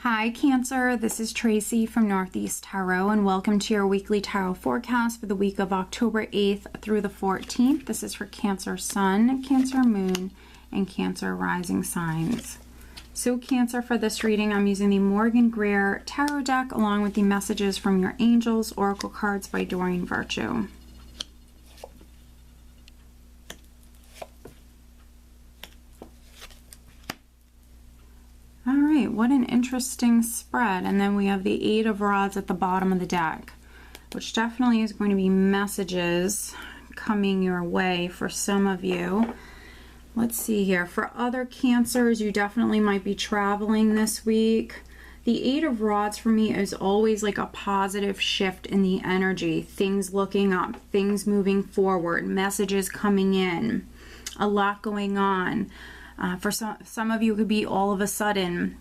Hi Cancer, this is Tracy from Northeast Tarot and welcome to your weekly tarot forecast for the week of October 8th through the 14th. This is for Cancer Sun, Cancer Moon, and Cancer Rising signs. So Cancer, for this reading I'm using the Morgan Greer Tarot deck along with the messages from your angels, oracle cards by Doreen Virtue. Alright, what an interesting spread. And then we have the Eight of Rods at the bottom of the deck, which definitely is going to be messages coming your way for some of you. Let's see here. For other Cancers, you definitely might be traveling this week. The Eight of Rods for me is always like a positive shift in the energy. Things looking up, things moving forward, messages coming in, a lot going on. For some of you, it could be all of a sudden.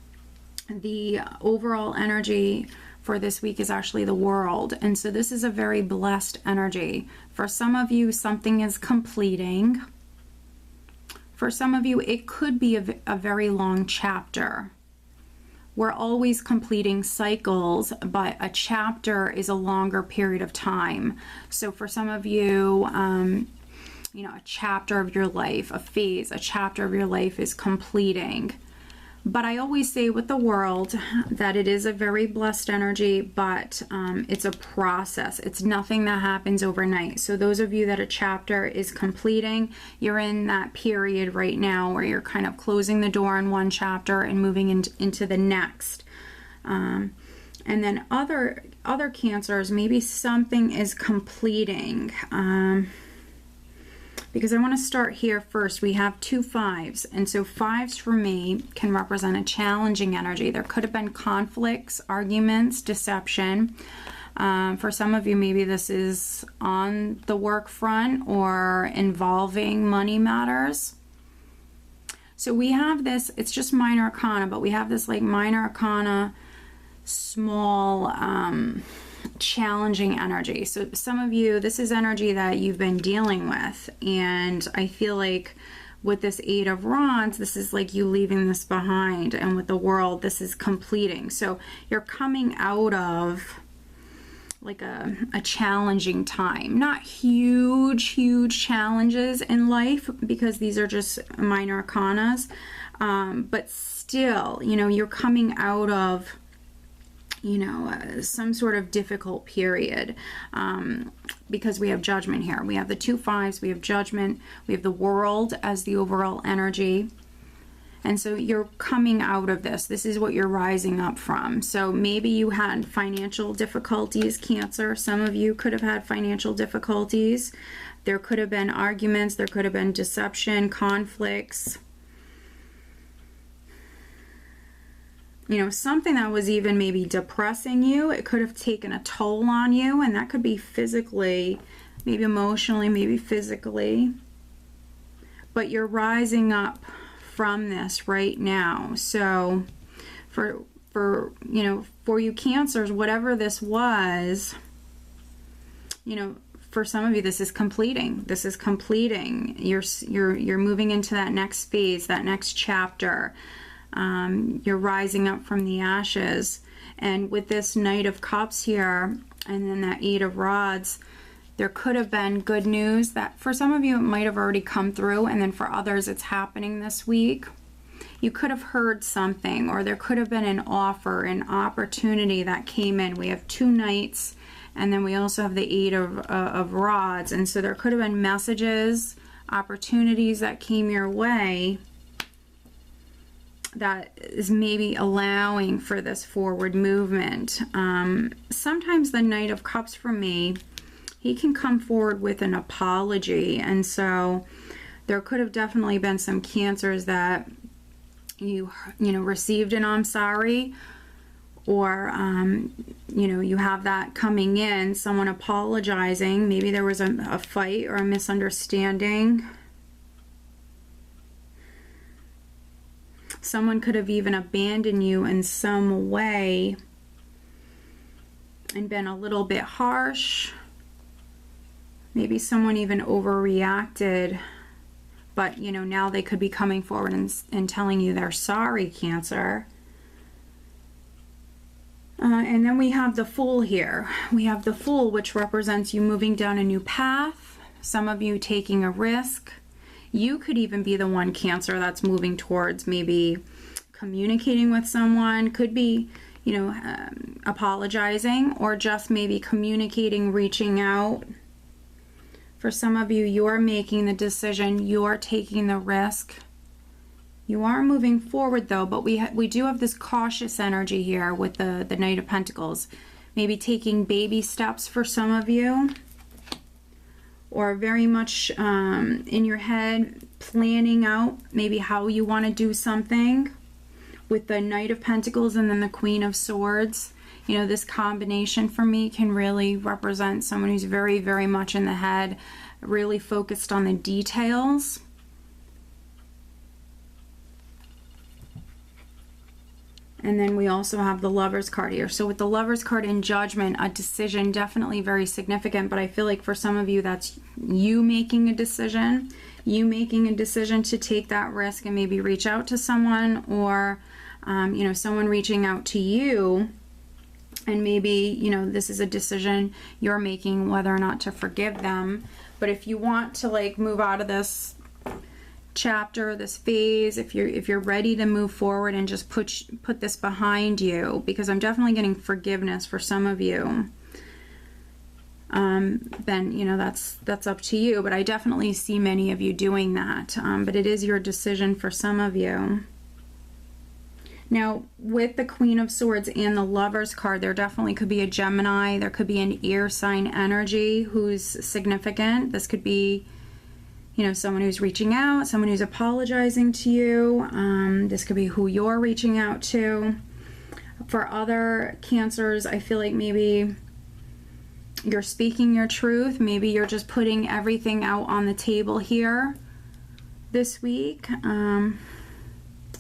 The overall energy for this week is actually the World. And so this is a very blessed energy. For some of you, something is completing. For some of you, it could be a very long chapter. We're always completing cycles, but a chapter is a longer period of time. So for some of you, you know, a chapter of your life, a phase, a chapter of your life is completing. But I always say with the World that it is a very blessed energy, but it's a process. It's nothing that happens overnight. So those of you that a chapter is completing, you're in that period right now where you're kind of closing the door on one chapter and moving into the next. And then other Cancers, maybe something is completing. Because I want to start here first. We have two fives, and so fives for me can represent a challenging energy. There could have been conflicts, arguments, deception. For some of you, maybe this is on the work front or involving money matters. So we have this, it's just minor arcana, but we have this like minor arcana, small, challenging energy. So some of you, this is energy that you've been dealing with, and I feel like with this Eight of Rods, this is like you leaving this behind, and with the World, this is completing. So you're coming out of like a challenging time. Not huge challenges in life, because these are just minor arcanas, but still, you know, you're coming out of, you know, some sort of difficult period, because we have Judgment here. We have the two fives, we have Judgment, we have the World as the overall energy. And so you're coming out of this. This is what you're rising up from. So maybe you had financial difficulties, Cancer. Some of you could have had financial difficulties. There could have been arguments, there could have been deception, conflicts. You know, something that was even maybe depressing you. It could have taken a toll on you, and that could be physically, maybe emotionally, maybe physically. But you're rising up from this right now. So for you know, for you Cancers, whatever this was, you know, for some of you, this is completing. This is completing. You're moving into that next phase, that next chapter. You're rising up from the ashes. And with this Knight of Cups here and then that Eight of Rods, there could have been good news that for some of you it might have already come through, and then for others it's happening this week. You could have heard something, or there could have been an offer, an opportunity that came in. We have two Knights, and then we also have the Eight of Rods, and so there could have been messages, opportunities that came your way that is maybe allowing for this forward movement. Sometimes the Knight of Cups for me, he can come forward with an apology, and so there could have definitely been some Cancers that you know, received an I'm sorry, or you know, you have that coming in, someone apologizing. Maybe there was a fight or a misunderstanding. Someone could have even abandoned you in some way and been a little bit harsh. Maybe someone even overreacted, but you know, now they could be coming forward and telling you they're sorry, Cancer. And then we have the Fool here. We have the Fool, which represents you moving down a new path, some of you taking a risk. You could even be the one, Cancer, that's moving towards maybe communicating with someone, could be, you know, apologizing, or just maybe communicating, reaching out. For some of you, you're making the decision, you're taking the risk. You are moving forward though, but we do have this cautious energy here with the Knight of Pentacles. Maybe taking baby steps for some of you, or very much in your head planning out maybe how you want to do something with the Knight of Pentacles and then the Queen of Swords. You know, this combination for me can really represent someone who's very, very much in the head, really focused on the details. And then we also have the Lovers card here. So with the Lovers card in Judgment, a decision, definitely very significant, but I feel like for some of you that's you making a decision. You making a decision to take that risk and maybe reach out to someone, or you know, someone reaching out to you, and maybe, you know, this is a decision you're making whether or not to forgive them. But if you want to like move out of this chapter, this phase, if you're ready to move forward and just put this behind you, because I'm definitely getting forgiveness for some of you, then, you know, that's up to you, but I definitely see many of you doing that. But it is your decision for some of you. Now, with the Queen of Swords and the Lovers card, there definitely could be a Gemini, there could be an air sign energy who's significant. This could be, you know, someone who's reaching out, someone who's apologizing to you. This could be who you're reaching out to. For other Cancers, I feel like maybe you're speaking your truth. Maybe you're just putting everything out on the table here this week,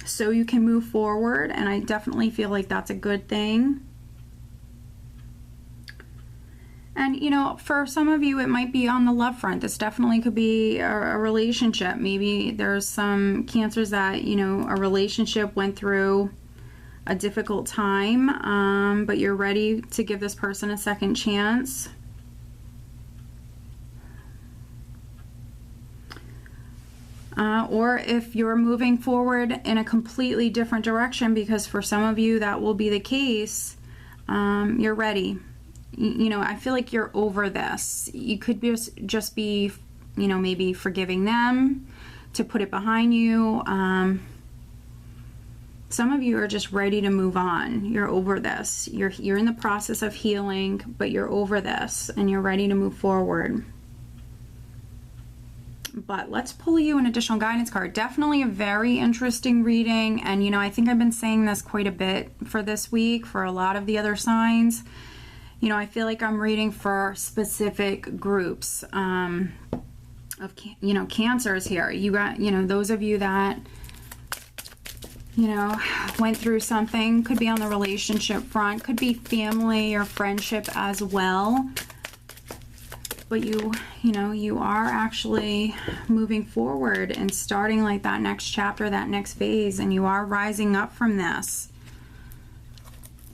so you can move forward. And I definitely feel like that's a good thing. And, you know, for some of you, it might be on the love front. This definitely could be a relationship. Maybe there's some Cancers that, you know, a relationship went through a difficult time, but you're ready to give this person a second chance. Or if you're moving forward in a completely different direction, because for some of you that will be the case, you're ready. You know, I feel like you're over this. You could just be, you know, maybe forgiving them to put it behind you. Some of you are just ready to move on. You're over this. You're in the process of healing, but you're over this and you're ready to move forward. But let's pull you an additional guidance card. Definitely a very interesting reading. And, you know, I think I've been saying this quite a bit for this week for a lot of the other signs. You know, I feel like I'm reading for specific groups of, you know, Cancers here. You got, you know, those of you that, you know, went through something, could be on the relationship front, could be family or friendship as well. But you know, you are actually moving forward and starting like that next chapter, that next phase, and you are rising up from this.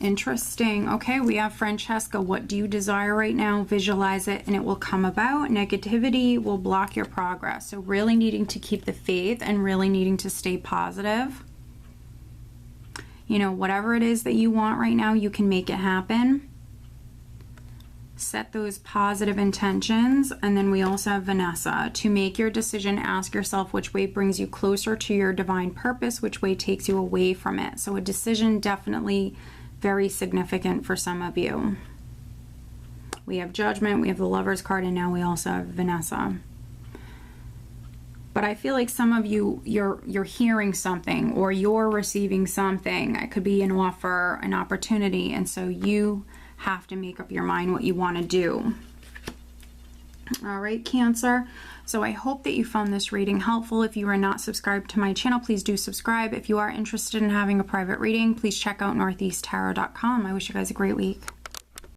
Interesting. Okay, we have Francesca. What do you desire right now? Visualize it and it will come about. Negativity will block your progress. So really needing to keep the faith and really needing to stay positive. You know, whatever it is that you want right now, you can make it happen. Set those positive intentions. And then we also have Vanessa. To make your decision, ask yourself which way brings you closer to your divine purpose, which way takes you away from it. So a decision definitely very significant for some of you. We have Judgment, we have the Lovers card, and now we also have Vanessa. But I feel like some of you, you're hearing something or you're receiving something. It could be an offer, an opportunity, and so you have to make up your mind what you want to do. All right, Cancer. So I hope that you found this reading helpful. If you are not subscribed to my channel, please do subscribe. If you are interested in having a private reading, please check out northeasttarot.com. I wish you guys a great week.